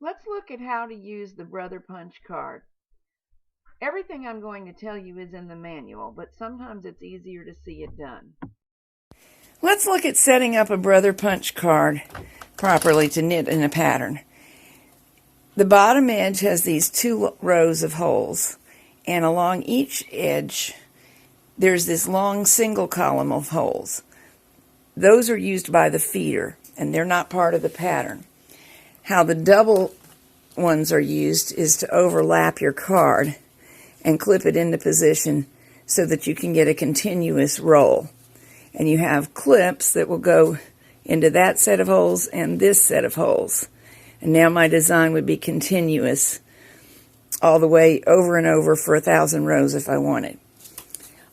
Let's look at how to use the brother punch card. Everything I'm going to tell you is in the manual, but sometimes it's easier to see it done. Let's look at setting up a brother punch card properly to knit in a pattern. The bottom edge has these 2 rows of holes, and along each edge there's this long single column of holes. Those are used by the feeder, and they're not part of the pattern. How the double ones are used is to overlap your card and clip it into position so that you can get a continuous roll. And you have clips that will go into that set of holes and this set of holes. And now my design would be continuous all the way over and over for 1,000 rows if I wanted.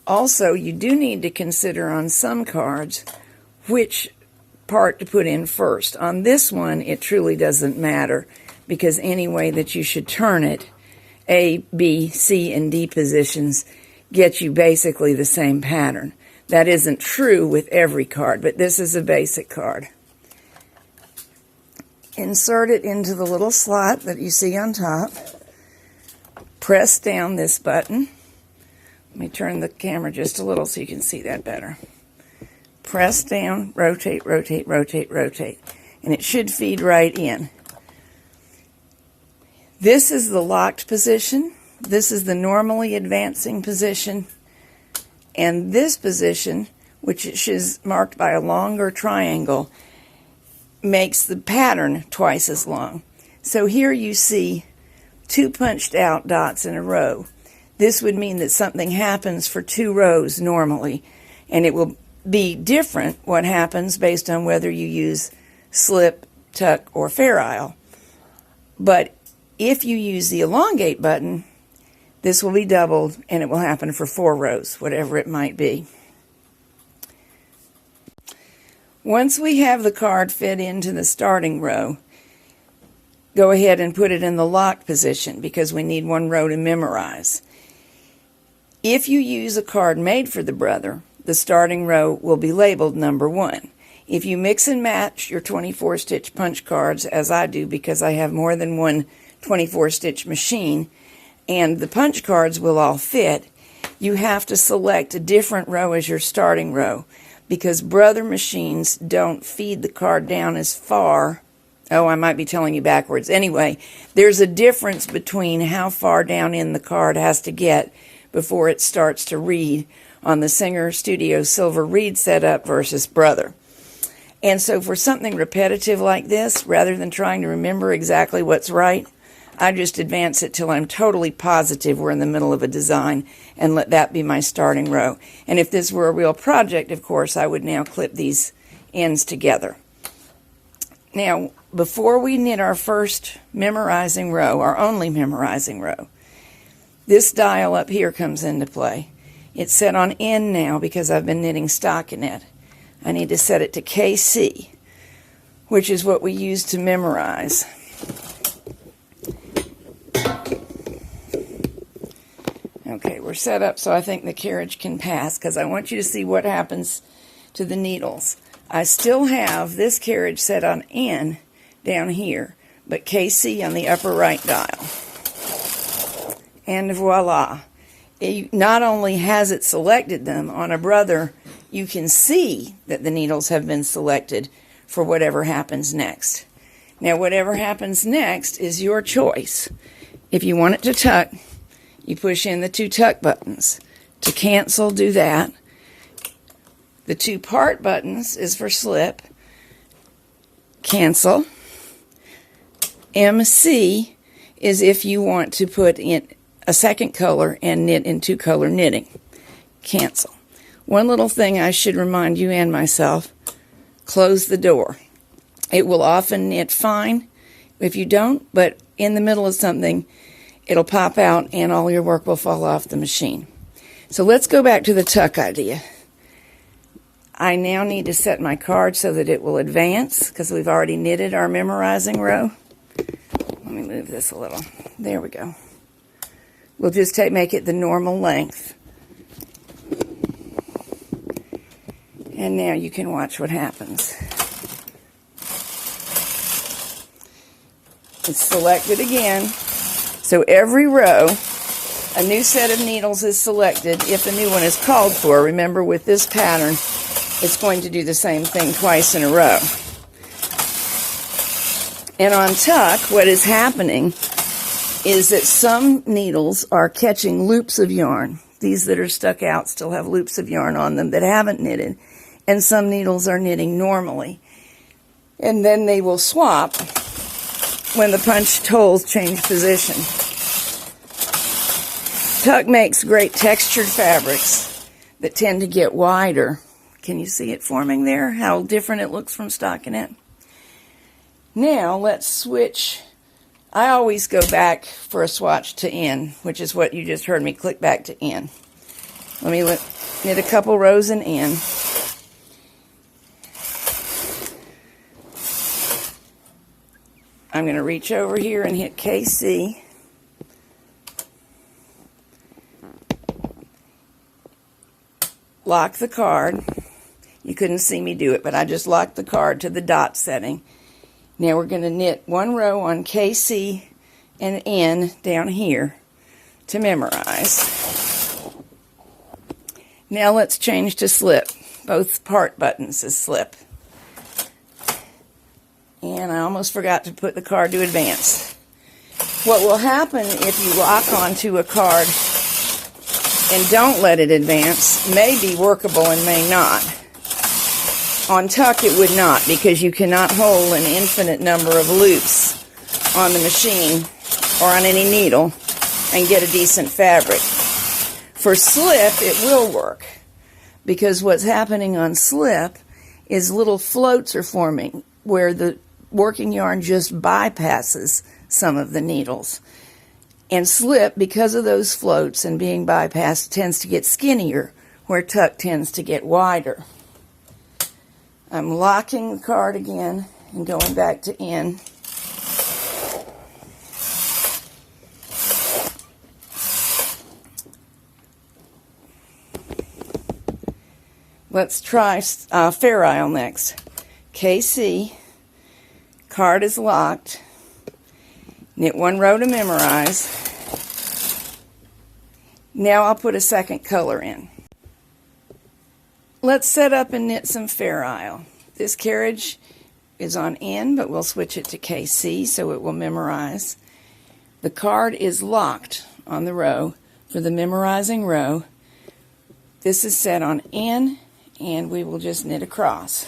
Also, you do need to consider on some cards which part to put in first. On this one, it truly doesn't matter, because any way that you should turn it, A, B, C, and D positions get you basically the same pattern. That isn't true with every card, but this is a basic card. Insert it into the little slot that you see on top. Press down this button. Let me turn the camera just a little so you can see that better. Press down, rotate, rotate, rotate, rotate, and it should feed right in. This is the locked position. This is the normally advancing position. And this position, which is marked by a longer triangle, makes the pattern twice as long. So here you see 2 punched out dots in a row. This would mean that something happens for 2 rows normally, and it will be different what happens based on whether you use slip, tuck, or fairisle. But if you use the elongate button, this will be doubled and it will happen for 4 rows, whatever it might be. Once we have the card fit into the starting row, go ahead and put it in the locked position because we need 1 row to memorize. If you use a card made for the brother, the starting row will be labeled number 1. If you mix and match your 24-stitch punch cards, as I do because I have more than one 24-stitch machine, and the punch cards will all fit, you have to select a different row as your starting row because brother machines don't feed the card down as far. Oh, I might be telling you backwards. Anyway, there's a difference between how far down in the card has to get before it starts to read on the Singer Studio Silver Reed setup versus brother. And so for something repetitive like this, rather than trying to remember exactly what's right, I just advance it till I'm totally positive we're in the middle of a design and let that be my starting row. And if this were a real project, of course, I would now clip these ends together. Now, before we knit our first memorizing row, our only memorizing row, this dial up here comes into play. It's set on N now because I've been knitting stockinette. I need to set it to KC, which is what we use to memorize. Okay, we're set up so I think the carriage can pass because I want you to see what happens to the needles. I still have this carriage set on N down here, but KC on the upper right dial. And voila. It not only has it selected them, on a brother you can see that the needles have been selected for whatever happens next. Now whatever happens next is your choice. If you want it to tuck, you push in the 2 tuck buttons. To cancel, do that. The 2 part buttons is for slip. Cancel. MC is if you want to put in a second color and knit in 2-color knitting. Cancel. One little thing I should remind you and myself, close the door. It will often knit fine if you don't, but in the middle of something, it'll pop out and all your work will fall off the machine. So let's go back to the tuck idea. I now need to set my card so that it will advance because we've already knitted our memorizing row. Let me move this a little. There we go. We'll just make it the normal length. And now you can watch what happens. It's selected again. So every row, a new set of needles is selected if a new one is called for. Remember, with this pattern, it's going to do the same thing twice in a row. And on tuck, what is happening is that some needles are catching loops of yarn. These that are stuck out still have loops of yarn on them that haven't knitted. And some needles are knitting normally. And then they will swap when the punched holes change position. Tuck makes great textured fabrics that tend to get wider. Can you see it forming there? How different it looks from stockinette. Now let's switch. I always go back for a swatch to end, which is what you just heard me click back to end. Let me knit a couple rows and end. I'm going to reach over here and hit KC. Lock the card. You couldn't see me do it, but I just locked the card to the dot setting. Now we're going to knit one row on KC and N down here to memorize. Now let's change to slip. Both part buttons is slip. And I almost forgot to put the card to advance. What will happen if you lock onto a card and don't let it advance may be workable and may not. On tuck it would not, because you cannot hold an infinite number of loops on the machine or on any needle and get a decent fabric. For slip it will work, because what's happening on slip is little floats are forming where the working yarn just bypasses some of the needles. And slip, because of those floats and being bypassed, tends to get skinnier, where tuck tends to get wider. I'm locking the card again and going back to N. Let's try fairisle next. KC, card is locked. Knit one row to memorize. Now I'll put a second color in. Let's set up and knit some fairisle. This carriage is on N, but we'll switch it to KC so it will memorize. The card is locked on the row for the memorizing row. This is set on N, and we will just knit across.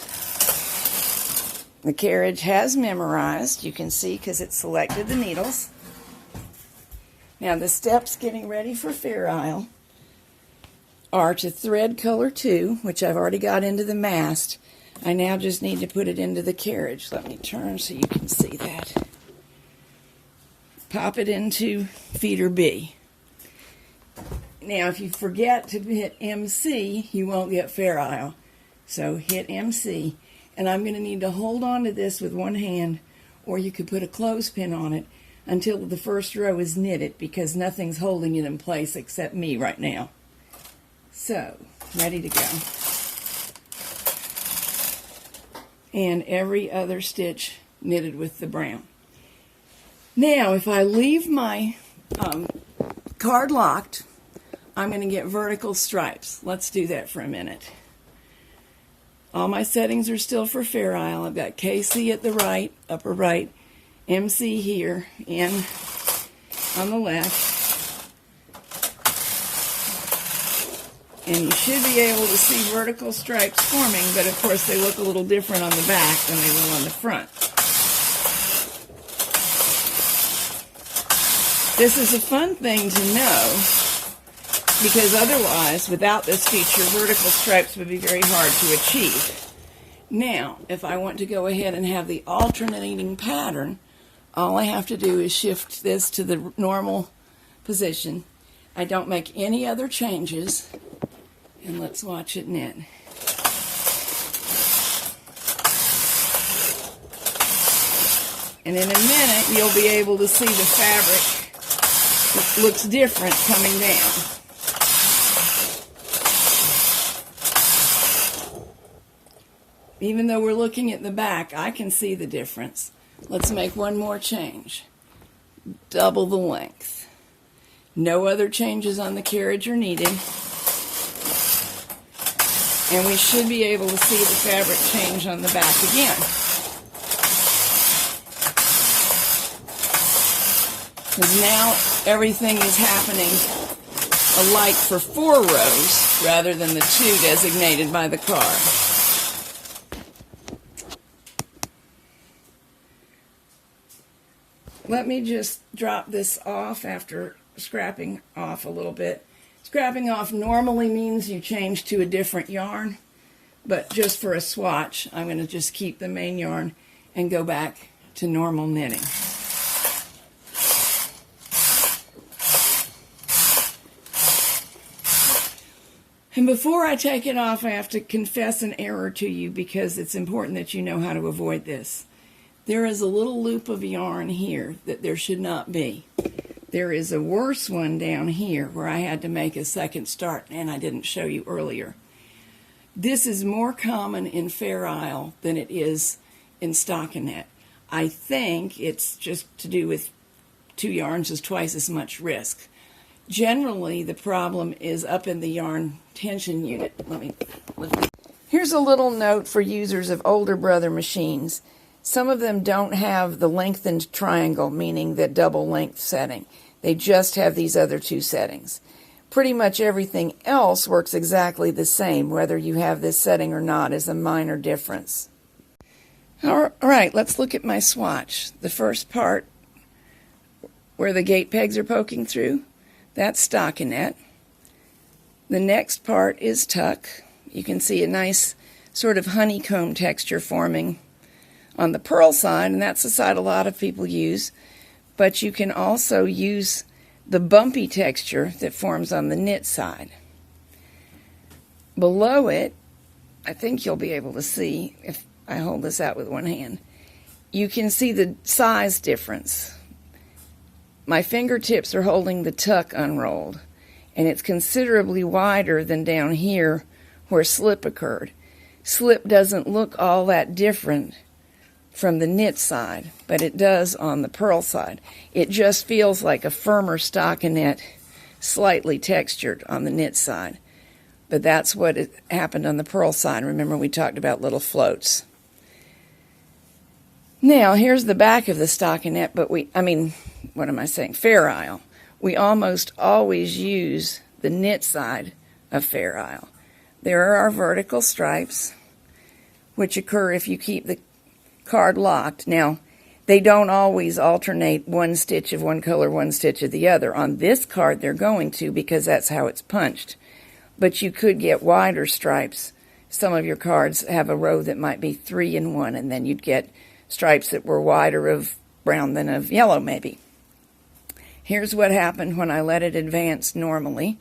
The carriage has memorized, you can see, because it selected the needles. Now the steps getting ready for fairisle are to thread color 2, which I've already got into the mast. I now just need to put it into the carriage. Let me turn so you can see that. Pop it into feeder B. Now if you forget to hit MC, you won't get fairisle. So hit MC. And I'm going to need to hold on to this with one hand, or you could put a clothespin on it until the first row is knitted, because nothing's holding it in place except me right now. So, ready to go. And every other stitch knitted with the brown. Now, if I leave my card locked, I'm going to get vertical stripes. Let's do that for a minute. All my settings are still for fairisle. I've got KC at the right, upper right, MC here, N on the left. And you should be able to see vertical stripes forming, but of course they look a little different on the back than they will on the front. This is a fun thing to know, because otherwise, without this feature, vertical stripes would be very hard to achieve. Now, if I want to go ahead and have the alternating pattern, all I have to do is shift this to the normal position. I don't make any other changes, and let's watch it knit. And in a minute, you'll be able to see the fabric. It looks different coming down. Even though we're looking at the back, I can see the difference. Let's make one more change. Double the length. No other changes on the carriage are needed. And we should be able to see the fabric change on the back again. Because now everything is happening alike for 4 rows rather than the 2 designated by the card. Let me just drop this off after scrapping off a little bit. Scrapping off normally means you change to a different yarn, but just for a swatch, I'm going to just keep the main yarn and go back to normal knitting. And before I take it off, I have to confess an error to you because it's important that you know how to avoid this. There is a little loop of yarn here that there should not be. There is a worse one down here where I had to make a second start and I didn't show you earlier. This is more common in fairisle than it is in stockinette. I think it's just to do with 2 yarns is twice as much risk. Generally, the problem is up in the yarn tension unit. Here's a little note for users of older brother machines. Some of them don't have the lengthened triangle, meaning the double length setting. They just have these other 2 settings. Pretty much everything else works exactly the same, whether you have this setting or not is a minor difference. All right, let's look at my swatch. The first part where the gate pegs are poking through, that's stockinette. The next part is tuck. You can see a nice sort of honeycomb texture forming on the purl side, and that's the side a lot of people use. But you can also use the bumpy texture that forms on the knit side. Below it, I think you'll be able to see, if I hold this out with one hand, you can see the size difference. My fingertips are holding the tuck unrolled, and it's considerably wider than down here where slip occurred. Slip doesn't look all that different from the knit side, but it does on the purl side. It just feels like a firmer stockinette, slightly textured on the knit side. But that's what happened on the purl side. Remember, we talked about little floats. Now, here's the back of the stockinette, but fairisle. We almost always use the knit side of fairisle. There are our vertical stripes, which occur if you keep the card locked. Now, they don't always alternate one stitch of one color, one stitch of the other. On this card, they're going to because that's how it's punched. But you could get wider stripes. Some of your cards have a row that might be 3 in 1, and then you'd get stripes that were wider of brown than of yellow, maybe. Here's what happened when I let it advance normally.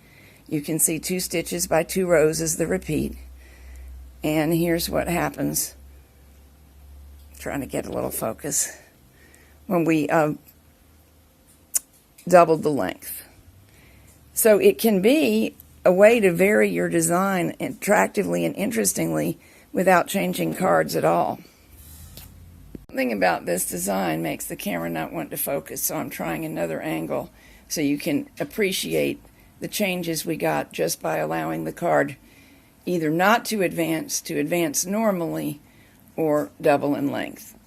You can see 2 stitches by 2 rows is the repeat. And here's what happens, trying to get a little focus, when we doubled the length. So it can be a way to vary your design attractively and interestingly without changing cards at all. Something about this design makes the camera not want to focus, so I'm trying another angle so you can appreciate the changes we got just by allowing the card either not to advance normally, or double in length.